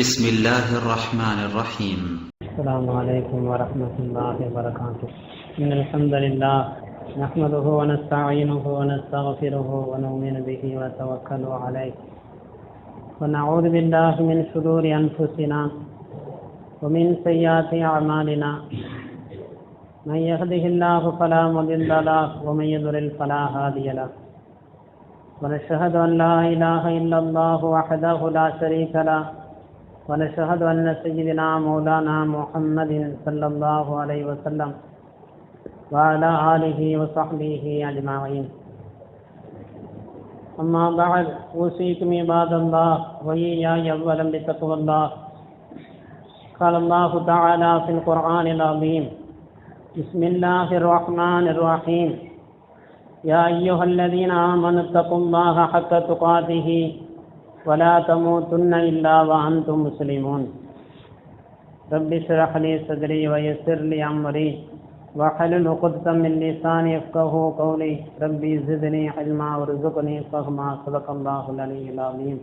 بسم الله الرحمن الرحيم. السلام عليكم ورحمة الله وبركاته. إن الحمد لله نحمده ونستعينه ونستغفره ونؤمن به ونتوكل عليه ونعوذ بالله من شرور أنفسنا ومن سيئات أعمالنا من يهده الله فلا مضل له ومن يضلل فلا هادي له ونشهد أن لا إله إلا الله وحده لا شريك له ونشهد أن سيدنا مولانا محمد صلى الله عليه وسلم وعلى آله وصحبه أجمعين. أما بعد أوصيكم عباد الله وإياي أولا بتقوى الله. قال الله تعالى في القرآن العظيم: بسم الله الرحمن الرحيم. يا أيها الذين آمنوا اتقوا الله حق تقاته ولا تموتن إلا وأنتم مسلمون. رب اشرح لي صدري ويسر لي أمري واحلل عقدة من لساني يفقهوا قولي. ربي زدني علما وارزقني فهما. صدق الله العلي العظيم.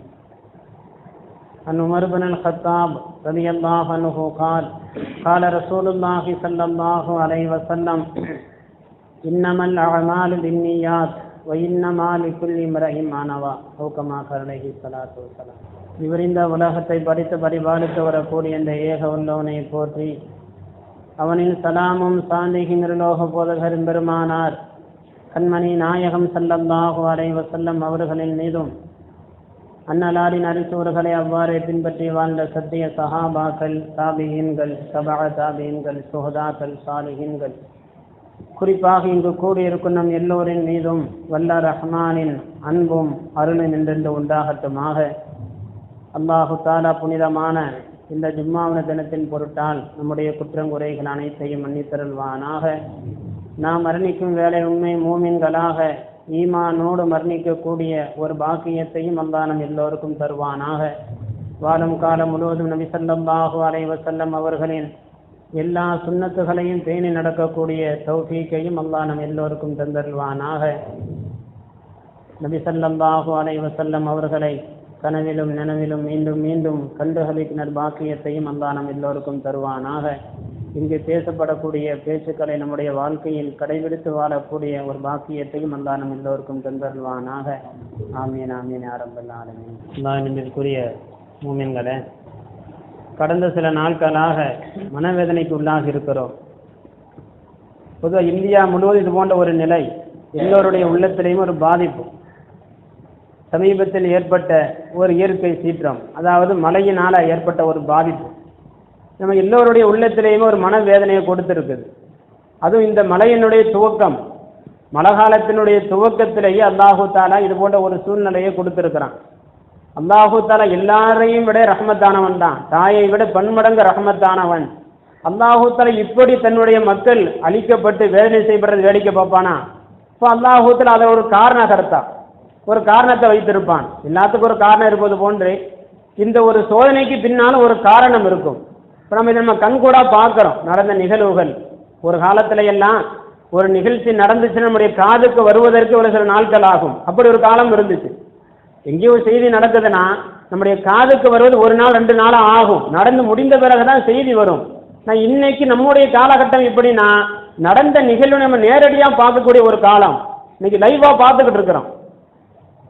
عن عمر بن الخطاب رضي الله عنه قال: قال رسول الله صلى الله عليه وسلم: إنما الأعمال بالنيات وإنما لكل امرئ ما نوى. أو كما قال عليه الصلاة والسلام. இவரிந்த உலகத்தை படித்து பரிபாலித்து வரக்கூடிய இந்த ஏக உள்ளவனை போற்றி அவனின் சலாமும் சாந்திகின் இருலோக போதகரும் பெருமானார் கண்மணி நாயகம் ஸல்லல்லாஹு அலைஹி வஸல்லம் அவர்களின் மீதும் அன்னலாரின் அரிசூர்களை அவ்வாறே பின்பற்றி வாழ்ந்த சத்திய சஹாபாக்கள், தாபியீன்கள், தபஅ தாபியீன்கள், சுஹதாக்கள், சாலிஹீன்கள், குறிப்பாக இங்கு கூடியிருக்கும் நம் எல்லோரின் மீதும் வல்ல ரஹ்மானின் அன்பும் அருளும் என்றென்று உண்டாகட்டுமாக. அல்லாஹு தஆலா புனிதமான இந்த ஜும்மாவுன தினத்தின் பொருட்டால் நம்முடைய குற்றங்குறைகள் அனைத்தையும் மன்னித்தருள்வானாக. நாம் மரணிக்கும் வேலை உண்மை மூமின்களாக ஈமானோடு மரணிக்கக்கூடிய ஒரு பாக்கியத்தையும் அல்லாஹ் நம் எல்லோருக்கும் தருவானாக. வாழும் காலம் முழுவதும் நபி ஸல்லல்லாஹு அலைஹி வஸல்லம் அவர்களின் எல்லா சுன்னத்துகளையும் பேணி நடக்கக்கூடிய தௌஃபீக்கையும் அல்லாஹ் நம் எல்லோருக்கும் தந்தருள்வானாக. நபி ஸல்லல்லாஹு அலைஹி வஸல்லம் அவர்களை கனவிலும் நனவிலும் மீண்டும் மீண்டும் கண்டுகளிக்கினர் பாக்கியத்தையும் அல்லாஹ் நம் எல்லோருக்கும் தருவானாக. இங்கு பேசப்படக்கூடிய பேச்சுக்களை நம்முடைய வாழ்க்கையில் கடைபிடித்து வாழக்கூடிய ஒரு பாக்கியத்தையும் அல்லாஹ் நம் எல்லோருக்கும் தந்தருள்வானாக. ஆமீன் ஆமீன் யா ரப்பல் ஆலமீன். அல்லாஹ் நம்பிற்குரிய மூமின்களே, கடந்த சில நாட்களாக மனவேதனைக்கு உள்ளாக இருக்கிறோம். பொதுவாக இந்தியா முழுவதும் இது போன்ற ஒரு நிலை எல்லோருடைய உள்ளத்திலேயும் ஒரு பாதிப்பு. சமீபத்தில் ஏற்பட்ட ஒரு இயற்கை சீற்றம், அதாவது மழையினால் ஏற்பட்ட ஒரு பாதிப்பு நம்ம எல்லோருடைய உள்ளத்திலேயுமே ஒரு மனவேதனையை கொடுத்துருக்குது. அதுவும் இந்த மழையினுடைய துவக்கம், மழை காலத்தினுடைய துவக்கத்திலேயே அல்லாஹு தாலா இது போன்ற ஒரு சூழ்நிலையை கொடுத்துருக்கிறான். அல்லாஹு தாலா எல்லாரையும் விட ரஹ்மத்தானவன் தான், தாயை விட பன்மடங்கு ரஹ்மத்தானவன். அல்லாஹு தாலா இப்படி தன்னுடைய மக்கள் அழிக்கப்பட்டு வேதனை செய்யப்படுறது வேடிக்கை பார்ப்பானா? இப்போ அல்லாஹு தாலா அதை ஒரு காரணகர்த்தா, ஒரு காரணத்தை வைத்திருப்பான். எல்லாத்துக்கும் ஒரு காரணம் இருப்பது போன்று இந்த ஒரு சோதனைக்கு பின்னாலும் ஒரு காரணம் இருக்கும். இப்போ நம்ம இதை நம்ம கண்கூடா பார்க்குறோம். நடந்த நிகழ்வுகள், ஒரு காலத்துல எல்லாம் ஒரு நிகழ்ச்சி நடந்துச்சு நம்முடைய காதுக்கு வருவதற்கு ஒரு சில நாட்கள் ஆகும். அப்படி ஒரு காலம் இருந்துச்சு. எங்கேயோ செய்தி நடக்குதுன்னா நம்முடைய காதுக்கு வருவது ஒரு நாள் 2 நாள் ஆகும். நடந்து முடிந்த பிறகுதான் செய்தி வரும். நான் இன்னைக்கு நம்முடைய காலகட்டம் எப்படின்னா, நடந்த நிகழ்வு நம்ம நேரடியாக பார்க்கக்கூடிய ஒரு காலம். இன்னைக்கு லைவா பார்த்துக்கிட்டு இருக்கிறோம்.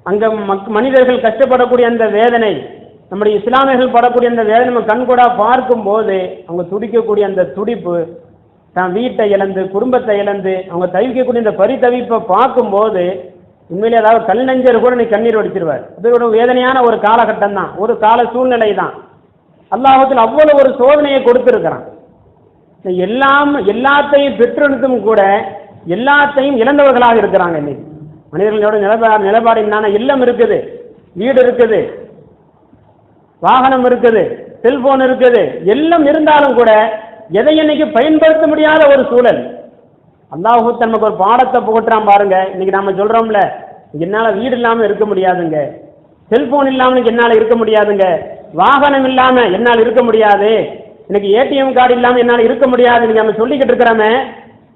அங்க மனிதர்கள் கஷ்டப்படக்கூடிய அந்த வேதனை, நம்முடைய இஸ்லாமியர்கள் படக்கூடிய அந்த வேதனை நம்ம கண்கூடா பார்க்கும் போது அவங்க துடிக்கக்கூடிய அந்த துடிப்பு, தான் வீட்டை இழந்து குடும்பத்தை இழந்து அவங்க தவிக்கக்கூடிய இந்த பரிதவிப்பை பார்க்கும்போது உண்மையிலே அதாவது கல் நெஞ்சர் கூட நீ கண்ணீர் வடிச்சிருவார். அது ஒரு வேதனையான ஒரு காலகட்டம் தான், ஒரு கால சூழ்நிலை தான். அல்லாஹ்வுத்தாலா அவ்வளவு ஒரு சோதனையை கொடுத்திருக்கிறான். எல்லாத்தையும் பெற்றிருந்தும் கூட எல்லாத்தையும் இழந்தவர்களாக இருக்கிறாங்க. இன்னைக்கு மனிதர்களோட நிலைப்பாடு என்னன்னா, இல்லம் இருக்குது, வீடு இருக்குது, வாகனம் இருக்குது, செல்போன் இருக்குது, எல்லாம் இருந்தாலும் கூட எதை இன்னைக்கு பயன்படுத்த முடியாத ஒரு சூழல். அல்லாஹ் நமக்கு ஒரு பாடத்தை புகட்டுறான் பாருங்க. இன்னைக்கு நாம சொல்றோம்ல, என்னால வீடு இல்லாம இருக்க முடியாதுங்க, செல்போன் இல்லாம என்னால இருக்க முடியாதுங்க, வாகனம் இல்லாம என்னால் இருக்க முடியாது, இன்னைக்கு ஏடிஎம் கார்டு இல்லாம என்னால் இருக்க முடியாது, இன்னைக்கு நம்ம சொல்லிக்கிட்டு இருக்கிறோமே.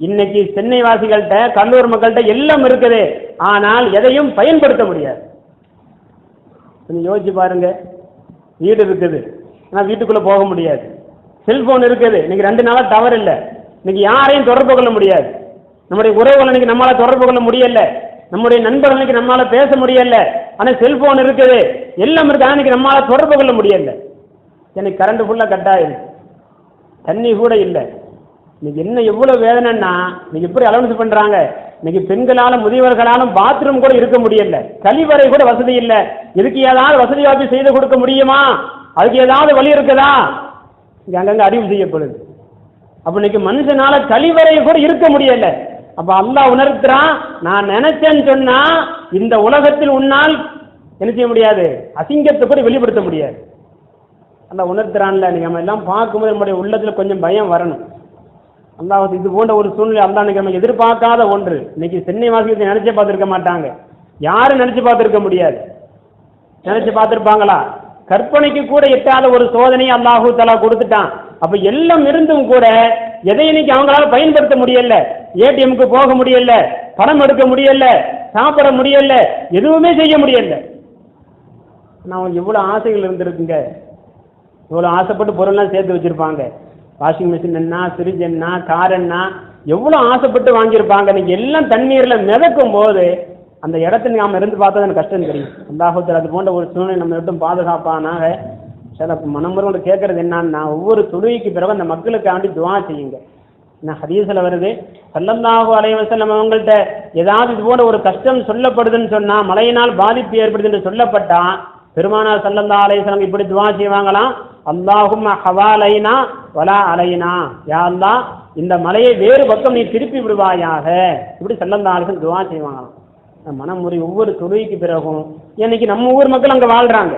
இன்னைக்கு சென்னை வாசிகள்கிட்ட, கல்லூர் மக்கள்கிட்ட எல்லாம் இருக்குது, ஆனால் எதையும் பயன்படுத்த முடியாது. கொஞ்சம் யோசிச்சு பாருங்க. வீடு இருக்குது, ஆனால் வீட்டுக்குள்ளே போக முடியாது. செல்போன் இருக்குது, இன்னைக்கு 2 நாளாக டவர் இல்லை, இன்னைக்கு யாரையும் தொடர்பு கொள்ள முடியாது. நம்முடைய உறவுகள் இன்னைக்கு நம்மளால தொடர்பு கொள்ள முடியல, நம்முடைய நண்பர்களுக்கு நம்மளால பேச முடியல. ஆனால் செல்போன் இருக்குது, எல்லாம் இருக்கு, ஆனால் இன்னைக்கு நம்மளால தொடர்பு கொள்ள முடியல. எனக்கு கரண்ட் ஃபுல்லாக கட் ஆயிடுது, தண்ணி கூட இல்லை. இன்னைக்கு என்ன எவ்வளவு வேதனைன்னா, இன்னைக்கு எப்படி அலவன்ஸ் பண்றாங்க, இன்னைக்கு பெண்களாலும் முதியவர்களாலும் பாத்ரூம் கூட இருக்க முடியல, கழிவறை கூட வசதி இல்லை. இதுக்கு ஏதாவது வசதி வாய்ப்பு செய்து கொடுக்க முடியுமா, அதுக்கு ஏதாவது வழி இருக்குதா, இங்க அங்கங்க அறிவு செய்யப்படுது. அப்ப இன்னைக்கு மனுஷனால கழிவறை கூட இருக்க முடியல. அப்ப அல்லாஹ் உணர்த்துறான், நான் நினைச்சேன்னு சொன்னா இந்த உலகத்தில் உன்னால் என்ன செய்ய முடியாது, அசிங்கத்தை கூட வெளிப்படுத்த முடியாது. அல்லாஹ் உணர்த்துறான்ல. நீங்க நம்ம எல்லாம் பார்க்கும்போது நம்முடைய உள்ளத்துல கொஞ்சம் பயம் வரணும். அல்லாஹ் இது போன்ற ஒரு சூழ்நிலை அல்லாஹ் நம்ம எதிர்பார்க்காத ஒன்று. இன்னைக்கு சென்னை வாசியத்தை நினைச்சே பார்த்துருக்க மாட்டாங்க, யாரும் நினைச்சு பார்த்துருக்க முடியாது. நினைச்சு பார்த்துருப்பாங்களா? கற்பனைக்கு கூட எட்டாத ஒரு சோதனையை அல்லாஹு தஆலா கொடுத்துட்டான். அப்ப எல்லாம் இருந்தும் கூட எதை இன்னைக்கு அவங்களால பயன்படுத்த முடியல, ஏடிஎம்க்கு போக முடியல, பணம் எடுக்க முடியல, சாப்பிட முடியல, எதுவுமே செய்ய முடியல. நான் எவ்வளவு ஆசைகள் இருந்திருக்குங்க, இவ்வளவு ஆசைப்பட்டு பொருள்லாம் சேர்த்து வச்சிருப்பாங்க. வாஷிங் மிஷின் என்ன, ஃப்ரிட்ஜ் என்ன, கார் என்ன, எவ்வளவு ஆசைப்பட்டு வாங்கியிருப்பாங்க. நீங்க எல்லாம் தண்ணீர்ல மிதக்கும் போது அந்த இடத்துல நாம இருந்து பார்த்தா எனக்கு கஷ்டம் தெரியும். அல்லாஹ் அது போன்ற ஒரு சூழ்நிலை நம்ம விட்டும் பாதுகாப்பானாக. சில மனமுறை கேட்கறது என்னன்னா, ஒவ்வொரு தொழுகைக்கு பிறகு அந்த மக்களுக்காண்டி துவா செய்யுங்க. நான் ஹதீஸ்ல வருது, ஸல்லல்லாஹு அலைஹி வஸல்லம் அவங்கள்ட்ட ஏதாவது இது போன்ற ஒரு கஷ்டம் சொல்லப்படுதுன்னு சொன்னா, மழையினால் பாதிப்பு ஏற்படுது என்று சொல்லப்பட்டா பெருமானார் ஸல்லல்லாஹு அலைஹி வஸல்லம் இப்படி துவா செய்வாங்களாம், அல்லாஹும்ம ஹவாலைனா வலா அலைனா, யா அல்லாஹ் இந்த மலையை வேறு பக்கம் நீ திருப்பி விடுவாயாக, இப்படி ஸல்லல்லாஹு அலைஹி வஸல்லம் துவா செய்வாங்களாம். மனமுறை ஒவ்வொரு தொழுகைக்கு பிறகும். இன்னைக்கு நம்ம ஊர் மக்கள் அங்க வாழ்றாங்க,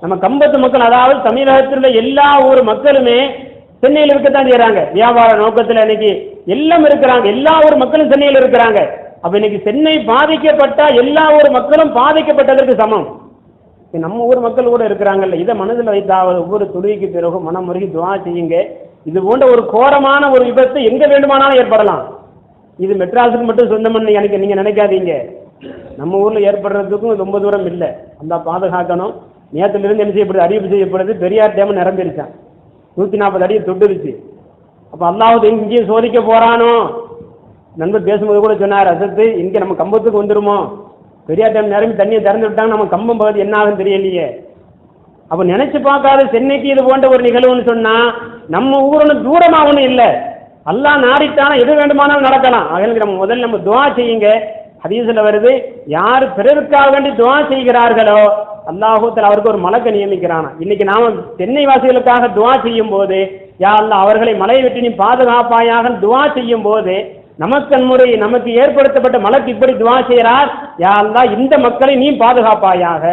நம்ம கம்பத்து மக்கள், அதாவது தமிழகத்தில் உள்ள எல்லா ஊர் மக்களுமே சென்னையில் இருக்கத்தான் செய்யறாங்க. வியாபார நோக்கத்தில் இன்னைக்கு எல்லாம் இருக்கிறாங்க, எல்லா ஊர் மக்களும் சென்னையில் இருக்கிறாங்க. அப்ப இன்னைக்கு சென்னை பாதிக்கப்பட்டா எல்லா ஊர் மக்களும் பாதிக்கப்பட்டதற்கு சமம். நம்ம ஊர் மக்கள் கூட இருக்கிறாங்கல்ல, இதை மனதில் வைத்தாவது ஒவ்வொரு தொழுகைக்கு பிறகும் மனமுருகி துவா செய்யுங்க. இது போன்ற ஒரு கோரமான ஒரு விபத்து எங்க வேண்டுமானாலும் ஏற்படலாம். இது மெட்ராஸுக்கு மட்டும் சொந்தம்னு எனக்கு நீங்க நினைக்காதீங்க, நம்ம ஊர்ல ஏற்படுறதுக்கும் ரொம்ப தூரம் இல்லை. அந்த பாதுகாக்கணும். நேரத்திலிருந்து என்ன செய்யப்படுது, அறிவிப்பு செய்யப்படுது, பெரியார் டேம் நிரம்பிருச்சான், 140 அடியை தொட்டுருச்சு. அப்ப அல்லாஹ் இங்கேயும் சோதிக்க போறானோ. நண்பர் பேசும்போது கூட சொன்னார், அசத்து இங்க நம்ம கம்பத்துக்கு வந்துருமோ, பெரியார் டேம் நிரம்பி தண்ணியை திறந்து விட்டாங்க, நம்ம கம்பம் பகுதி என்ன ஆகுன்னு தெரியலையே. அப்ப நினைச்சு பார்க்காத சென்னைக்கு இது போன்ற ஒரு நிகழ்வுன்னு சொன்னா நம்ம ஊருன்னு தூரமாகணும் இல்லை, அல்லாஹ் நாடித்தான எது வேண்டுமானாலும் நடக்கலாம். ஆக நம்ம முதல்ல நம்ம துவா செய்யுங்க. ஹதீஸ்ல வருது, யார் பிறருக்காக வேண்டி துவா செய்கிறார்களோ அல்லாஹ் தஆலா அவருக்கு ஒரு மலக்கை நியமிக்கிறானா. இன்னைக்கு நாம சென்னை வாசிகளுக்காக துவா செய்யும் போது, யா அல்லாஹ் அவர்களை மலையை விட்டு நீ பாதுகாப்பாயாக துவா செய்யும் போது நமக்கு நமக்கு ஏற்படுத்தப்பட்ட மலக்கு இப்படி துவா செய்கிறார், யா அல்லாஹ் இந்த மக்களை நீ பாதுகாப்பாயாக,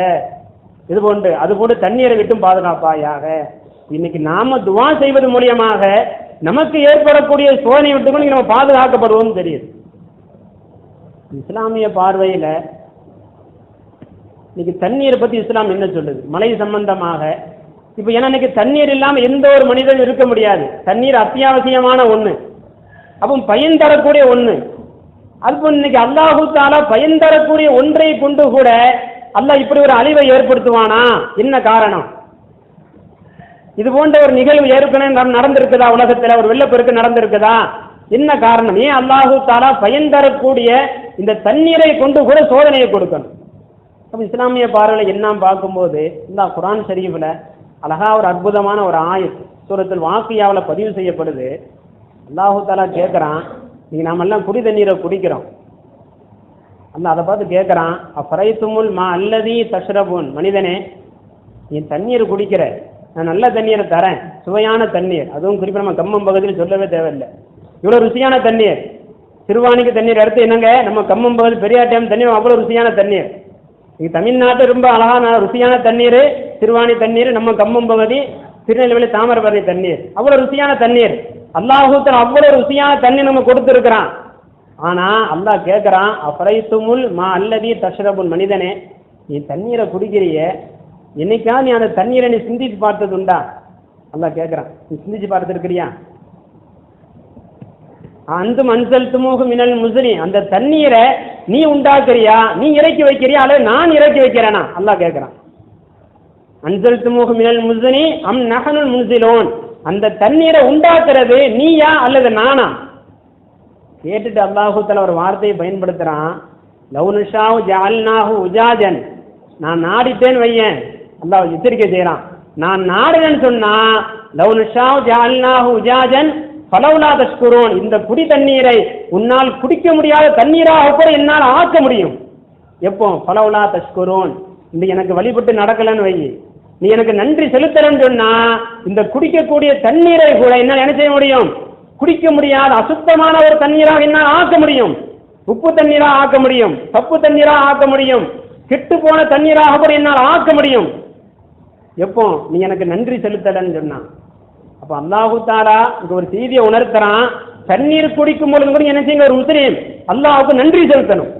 இது போன்று அது போன்று தண்ணீரை விட்டும் பாதுகாப்பாயாக. இன்னைக்கு நாம துவா செய்வது மூலியமாக நமக்கு ஏற்படக்கூடிய சோதனை விட்டு நம்ம பாதுகாக்கப்படுவோம் தெரியுது. இஸ்லாமிய பார்வையில இன்னைக்கு தண்ணீரை பத்தி இஸ்லாம் என்ன சொல்லுது, மழை சம்பந்தமாக. இப்ப ஏன்னா இன்னைக்கு தண்ணீர் இல்லாம எந்த ஒரு மனிதனும் இருக்க முடியாது. தண்ணீர் அத்தியாவசியமான ஒண்ணு, அப்போ பயன் தரக்கூடிய ஒண்ணு. அது இன்னைக்கு அல்லாஹு தஆலா பயன் தரக்கூடிய ஒன்றை கொண்டு கூட அல்லாஹ் இப்படி ஒரு அழிவை ஏற்படுத்துவானா? என்ன காரணம்? இது போன்ற ஒரு நிகழ்வு ஏற்கனவே நடந்திருக்குதா? உலகத்தில் ஒரு வெள்ளப்பெருக்கு நடந்திருக்குதா? என்ன காரணம்? ஏன் அல்லாஹு தஆலா பயன் தரக்கூடிய இந்த தண்ணீரை கொண்டு கூட சோதனையை கொடுக்கணும்? அப்ப இஸ்லாமிய பார்வையில் என்ன பார்க்கும்போது இந்த குர்ஆன் ஷரீஃப்ல அழகா ஒரு அற்புதமான ஒரு ஆயத் சூரத்துல் வாக்கியாவில் பதிவு செய்யப்படுது. அல்லாஹு தஆலா கேட்குறான், நீங்க நாம எல்லாம் குடி தண்ணீரை குடிக்கிறோம், அல்லாஹ் அதை பார்த்து கேட்குறான், அஃபரைத்துமுல் மா அல்லதி தஷ்ரபூன், மனிதனே நீ தண்ணீர் குடிக்கிற, நான் நல்ல தண்ணீரை தரேன், சுவையான தண்ணீர், அதுவும் குறிப்பாக நம்ம கம்மம் பகுதியில் சொல்லவே தேவையில்லை, இவ்வளோ ருசியான தண்ணீர். சிறுவாணிக்கு தண்ணீர் அடுத்து என்னங்க, நம்ம கம்மம் பகுதி பெரியார் டேம் தண்ணீர் அவ்வளோ ருசியான தண்ணீர். இங்கே தமிழ்நாட்டில் ரொம்ப அழகான ருசியான தண்ணீர் சிறுவாணி தண்ணீர், நம்ம கம்மம் பகுதி திருநெல்வேலி தாமிரபரணி தண்ணீர் அவ்வளோ ருசியான தண்ணீர். அல்லாஹ் அவ்வளோ ருசியான தண்ணீர் நம்ம கொடுத்துருக்கிறான். ஆனா அல்லாஹ் கேட்குறான், அஃபரைத்துமுல் மா அல்லதி தஷ்ரபுன், மனிதனே நீ தண்ணீரை குடிக்கிறிய, என்னைக்கா நீ அந்த தண்ணீரை நீ சிந்திச்சு பார்த்தது உண்டா? அல்லாஹ் கேட்குறான், நீ சிந்திச்சு பார்த்துருக்கிறியா? அந்த மன்சல் துமுகு மினல் முஸ்லி, அந்த தண்ணீரை நீ உண்டாக்குறியா, நீ இறக்கி வைக்கிறியா, அல்லது நான் இறக்கி வைக்கிறேனா? அல்லாஹ் கேட்குறான். அன்சல்துமூஹு மினல் முஸ்னி அம் நஹனுல் முன்சிலூன், அந்த தண்ணீரை உண்டாக்குறது நீயா அல்லது நானா? கேட்டுட்டு அல்லாஹு தஆலா ஒரு வார்த்தையை பயன்படுத்துறான், லவ் நஷாஉ ஜஅல்நாஹு உஜாஜன், நான் நாடிட்டேன்னு வையேன், அல்லாஹ் எச்சரிக்கை செய்யறான். நான் நாடுன்னு சொன்னா லவ் நஷாஉ ஜஅல்நாஹு உஜாஜன் ஃபலௌலா தஷ்குரூன், இந்த குடி தண்ணீரை உன்னால் குடிக்க முடியாத தண்ணீராக கூட என்னால் ஆக்க முடியும். எப்போ? ஃபலௌலா தஷ்குரூன், இந்த எனக்கு வழிபட்டு நடக்கலன்னு வை, நீ எனக்கு நன்றி செலுத்தலன்னு சொன்னா இந்த குடிக்கக்கூடிய தண்ணீரை கூட என்னால் என்ன செய்ய முடியும்? குடிக்க முடியாத அசுத்தமான ஒரு தண்ணீராக என்னால் ஆக்க முடியும். உப்பு தண்ணீராக ஆக்க முடியும், தப்பு தண்ணீராக ஆக்க முடியும், கெட்டு போன தண்ணீராக கூட என்னால் ஆக்க முடியும். எப்போ? நீ எனக்கு நன்றி செலுத்தலன்னு சொன்னான். அப்ப அல்லாஹு தஆலா இங்க ஒரு செய்தியை உணர்த்துறான், தண்ணீர் குடிக்கும் பொழுது கூட என்ன செய்யுங்க, ஒரு முஸ்லீம் அல்லாஹ்வுக்கு நன்றி செலுத்தணும்.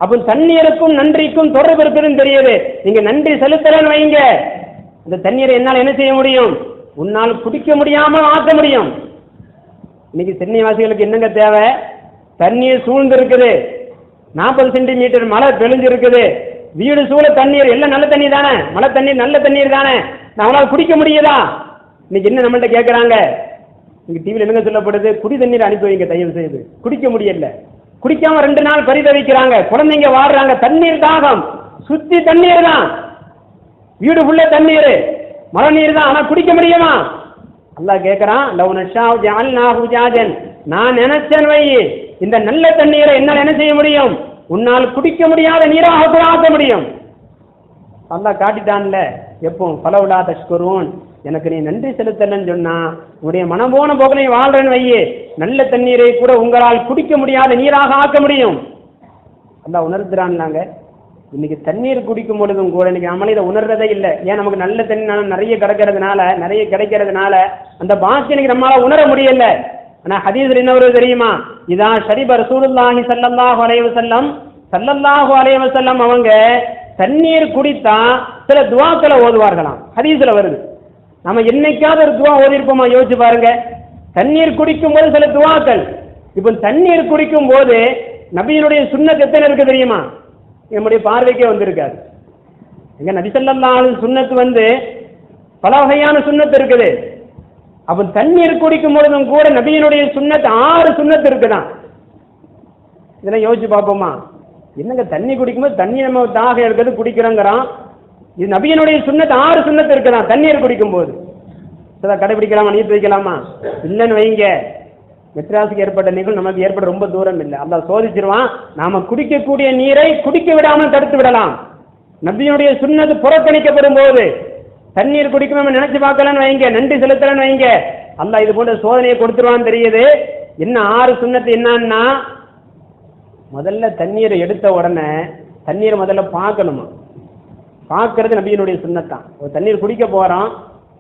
அப்ப தண்ணீருக்கும் நன்றிக்கும் தொடர்பு இருக்குதுன்னு தெரியுது. நீங்க நன்றி செலுத்தலன்னு வைங்க, இந்த தண்ணீரை என்னால் என்ன செய்ய முடியும்? உன்னால் குடிக்க முடியாமல் ஆக்க முடியும். இன்னைக்கு சென்னை வாசிகளுக்கு என்னங்க தேவை? தண்ணீர் சூழ்ந்து இருக்குது, 40 சென்டிமீட்டர் மழை பெழிஞ்சு இருக்குது, வீடு சூழ தண்ணீர், எல்லாம் நல்ல தண்ணீர் தானே, மழை தண்ணீர் நல்ல தண்ணீர் தானே, நம்மளால குடிக்க முடியுதா? இன்னைக்கு என்ன நம்மள்ட்ட கேட்கறாங்க? இங்க டிவியில் என்னங்க சொல்லப்படுது? குடி தண்ணீர் அனுப்பி வைங்க தயவு செய்து. குடிக்க முடியல, குடிக்காம 2 நாள் பரிதவிக்கிறாங்க, குழந்தைங்க வாடுறாங்க, தண்ணீர் தாகம், சுத்தி தண்ணீர் தான், வீடு ஃபுல்ல தண்ணீர், மழை நீர் தான், ஆனா குடிக்க முடியுமா? அல்லாஹ் கேட்கறான், லவ் நஷாஉ ஜஅல்நாஹு உஜாஜன், நான் நினைச்சேன் வை, இந்த நல்ல தண்ணீரை என்னால் என்ன செய்ய முடியும்? உன்னால் குடிக்க முடியாத நீராக கூட ஆக்க முடியும். அல்லாஹ் காட்டிட்டான்ல. எப்போ? ஃபலௌலா தஷ்குரூன், எனக்கு நீ நன்றி செலுத்தலன்னு சொன்னா உன்னுடைய மனம் போன போக நீ வாழ்றேன்னு வையே, நல்ல தண்ணீரை கூட உங்களால் குடிக்க முடியாத நீராக ஆக்க முடியும். அல்லாஹ் உணர்த்துறான்னாங்க. இன்னைக்கு தண்ணீர் குடிக்கும் பொழுதும் கூட இன்னைக்கு நம்மள இதை உணர்றதே இல்லை. ஏன்? நமக்கு நல்ல தண்ணி நிறைய கிடைக்கிறதுனால அந்த பாக்கியம் இன்னைக்கு நம்மளால உணர முடியல. ஆனா ஹதீஸ்ல என்ன வருது தெரியுமா? இதா ஷரிப ரசூலுல்லாஹி ஸல்லல்லாஹு அலைஹி வஸல்லம் அவங்க தண்ணீர் குடித்தா சில துஆக்களை ஓதுவார்களாம். ஹதீஸ்ல வருது. நம்ம என்னைக்காவது ஒரு துஆ ஓதிருப்போமா? யோசிச்சு பாருங்க. தண்ணீர் குடிக்கும் போது சில துஆக்கள். இப்போ தண்ணீர் குடிக்கும் போது நபியினுடைய சுன்னத் எத்தனை இருக்கு தெரியுமா? நம்முடைய பார்வைக்கே வந்திருக்காது. எங்க நபி ஸல்லல்லாஹு அலைஹி வஸல்லம் சுன்னத்து பல வகையான சுன்னத்து இருக்குது. அப்ப தண்ணீர் குடிக்கும் பொழுதும் கூட நபியினுடைய சுன்னத் 6 சுன்னத்து இருக்குதான். இதெல்லாம் யோசிச்சு பார்ப்போமா? என்னங்க தண்ணி குடிக்கும்போது தண்ணி நம்ம தாக எடுக்கிறது குடிக்கிறோங்கிறோம், இது நபியினுடைய சுன்னத் 6 சுன்னத்து இருக்குதான் தண்ணீர் குடிக்கும் போது. கடைபிடிக்கலாமா? நீர் வைக்கலாமா? இல்லைன்னு வைங்க, மெட்ராஸுக்கு ஏற்பட்ட நிகழ்வு நமக்கு ஏற்பட ரொம்ப தூரம் இல்லை. அல்லாஹ் சோதிச்சிருவான். நாம குடிக்கக்கூடிய நீரை குடிக்க விடாமல் தடுத்து விடலாம். நபியினுடைய சுன்னத்து புறக்கணிக்கப்படும் போது தண்ணீர் குடிக்கணும் நினைச்சு பார்க்கலன்னு வைங்க, நன்றி செலுத்தலன்னு வைங்க, அல்லாஹ் இது போன்ற சோதனையை கொடுத்துருவான்னு தெரியுது. என்ன 6 சுன்னத்து என்னன்னா, முதல்ல தண்ணீரை எடுத்த உடனே தண்ணீரை முதல்ல பார்க்கணுமா? பார்க்கறது நபியினுடைய சுன்னத்தான். ஒரு தண்ணீர் குடிக்க போறோம்,